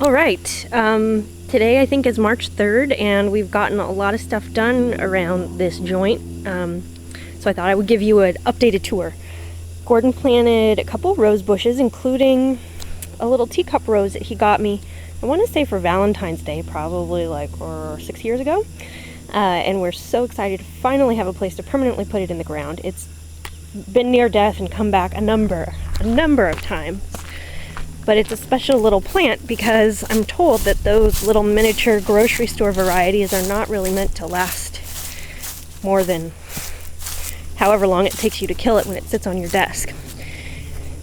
All right, today I think is March 3rd, and we've gotten a lot of stuff done around this joint, so I thought I would give you an updated tour. Gordon planted a couple rose bushes, including a little teacup rose that he got me, I want to say for Valentine's Day, probably like 6 years ago, and we're so excited to finally have a place to permanently put it in the ground. It's been near death and come back a number of times. But it's a special little plant because I'm told that those little miniature grocery store varieties are not really meant to last more than however long it takes you to kill it when it sits on your desk.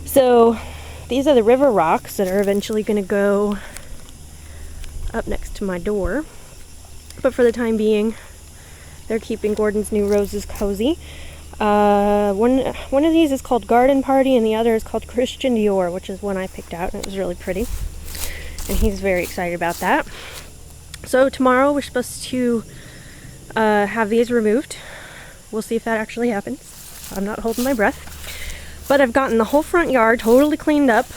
So these are the river rocks that are eventually going to go up next to my door. But for the time being, they're keeping Gordon's new roses cozy. One of these is called Garden Party, and the other is called Christian Dior, which is one I picked out, and it was really pretty. And he's very excited about that. So tomorrow we're supposed to have these removed. We'll see if that actually happens. I'm not holding my breath. But I've gotten the whole front yard totally cleaned up,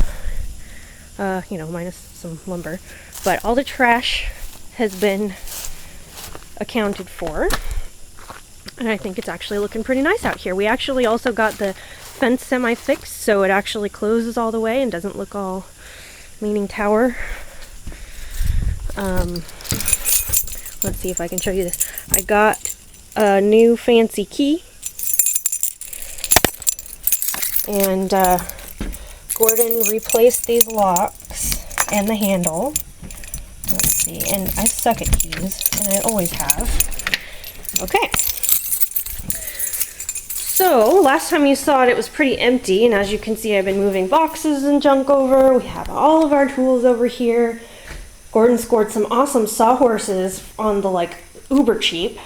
minus some lumber. But all the trash has been accounted for. And I think it's actually looking pretty nice out here. We actually also got the fence semi-fixed, so it actually closes all the way and doesn't look all Leaning Tower. Let's see if I can show you this. I got a new fancy key. And Gordon replaced these locks and the handle. Let's see, and I suck at keys, and I always have. Okay. So, last time you saw it was pretty empty, and as you can see, I've been moving boxes and junk over. We have all of our tools over here. Gordon scored some awesome sawhorses on the, uber cheap.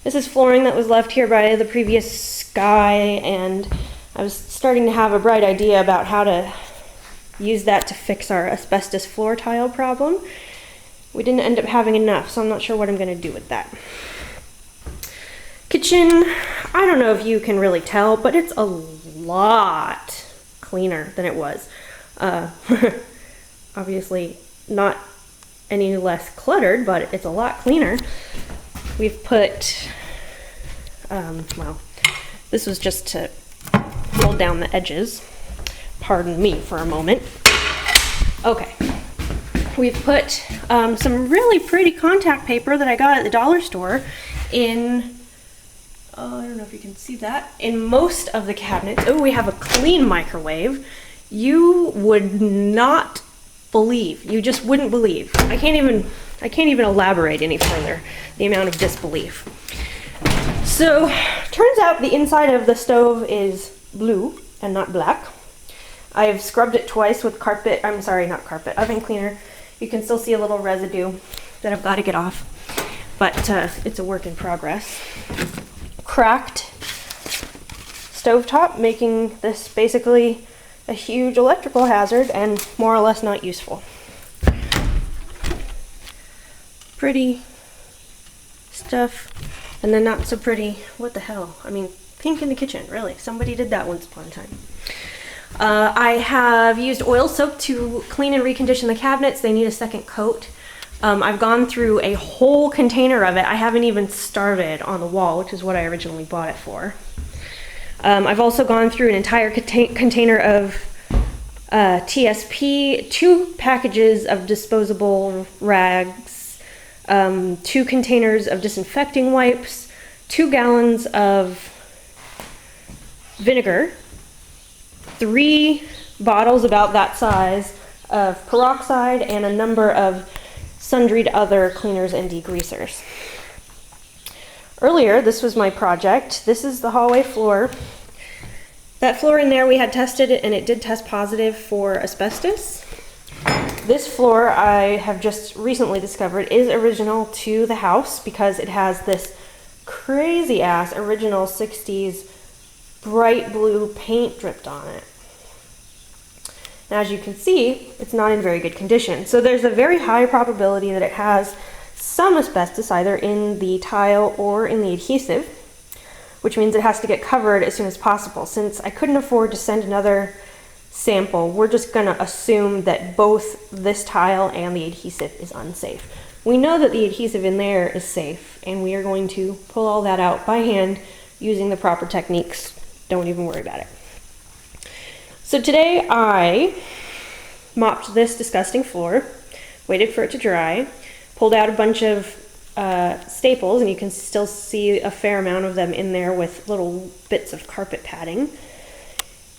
This is flooring that was left here by the previous guy, and I was starting to have a bright idea about how to use that to fix our asbestos floor tile problem. We didn't end up having enough, so I'm not sure what I'm going to do with that. Kitchen, I don't know if you can really tell, but it's a lot cleaner than it was. Obviously not any less cluttered, but it's a lot cleaner. We've put, this was just to hold down the edges. Pardon me for a moment. Okay. We've put some really pretty contact paper that I got at the dollar store in, I don't know if you can see that, in most of the cabinets. Oh, we have a clean microwave. You would not believe, you just wouldn't believe. I can't even elaborate any further the amount of disbelief. So, turns out the inside of the stove is blue and not black. I've scrubbed it twice with oven cleaner. You can still see a little residue that I've got to get off, but it's a work in progress. Cracked stovetop, making this basically a huge electrical hazard and more or less not useful. Pretty stuff, and then not so pretty. What the hell? I mean, pink in the kitchen, really. Somebody did that once upon a time. I have used oil soap to clean and recondition the cabinets. They need a second coat. I've gone through a whole container of it. I haven't even started on the wall, which is what I originally bought it for. I've also gone through an entire container of TSP, 2 packages of disposable rags, 2 containers of disinfecting wipes, 2 gallons of vinegar, 3 bottles about that size of peroxide, and a number of sundry other cleaners and degreasers. Earlier, this was my project. This is the hallway floor. That floor in there, we had tested it, and it did test positive for asbestos. This floor, I have just recently discovered, is original to the house because it has this crazy-ass original 60s bright blue paint dripped on it. Now, as you can see, it's not in very good condition. So there's a very high probability that it has some asbestos either in the tile or in the adhesive, which means it has to get covered as soon as possible. Since I couldn't afford to send another sample, we're just gonna assume that both this tile and the adhesive is unsafe. We know that the adhesive in there is safe, and we are going to pull all that out by hand using the proper techniques. Don't even worry about it. So today I mopped this disgusting floor, waited for it to dry, pulled out a bunch of staples, and you can still see a fair amount of them in there with little bits of carpet padding.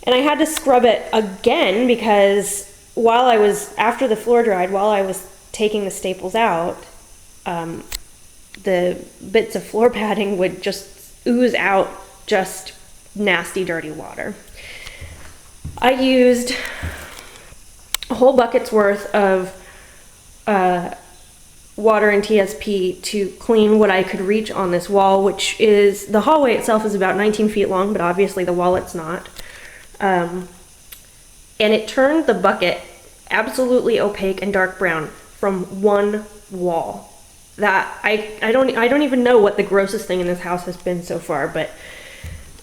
And I had to scrub it again because after the floor dried, while I was taking the staples out, the bits of floor padding would just ooze out just nasty, dirty water. I used a whole bucket's worth of water and TSP to clean what I could reach on this wall, which is, the hallway itself is about 19 feet long, but obviously the wall it's not. And it turned the bucket absolutely opaque and dark brown from one wall. That I don't even know what the grossest thing in this house has been so far, but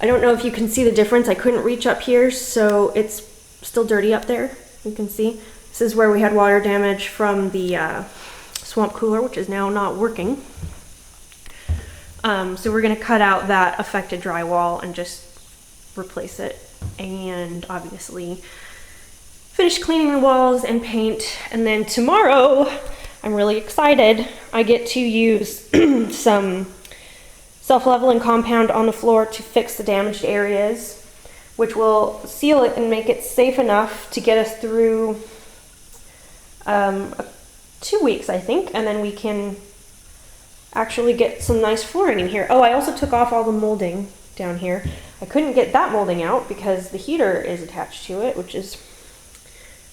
I don't know if you can see the difference. I couldn't reach up here, so it's still dirty up there. You can see this is where we had water damage from the swamp cooler, which is now not working. So we're gonna cut out that affected drywall and just replace it, and obviously finish cleaning the walls and paint. And then tomorrow, I'm really excited, I get to use some self-leveling compound on the floor to fix the damaged areas, which will seal it and make it safe enough to get us through 2 weeks, I think, and then we can actually get some nice flooring in here. Oh, I also took off all the molding down here. I couldn't get that molding out because the heater is attached to it, which is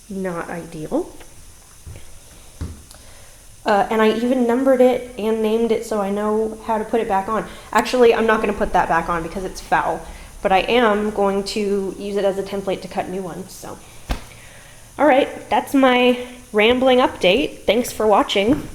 not ideal. And I even numbered it and named it so I know how to put it back on. Actually, I'm not going to put that back on because it's foul, but I am going to use it as a template to cut new ones. So, all right, that's my rambling update. Thanks for watching.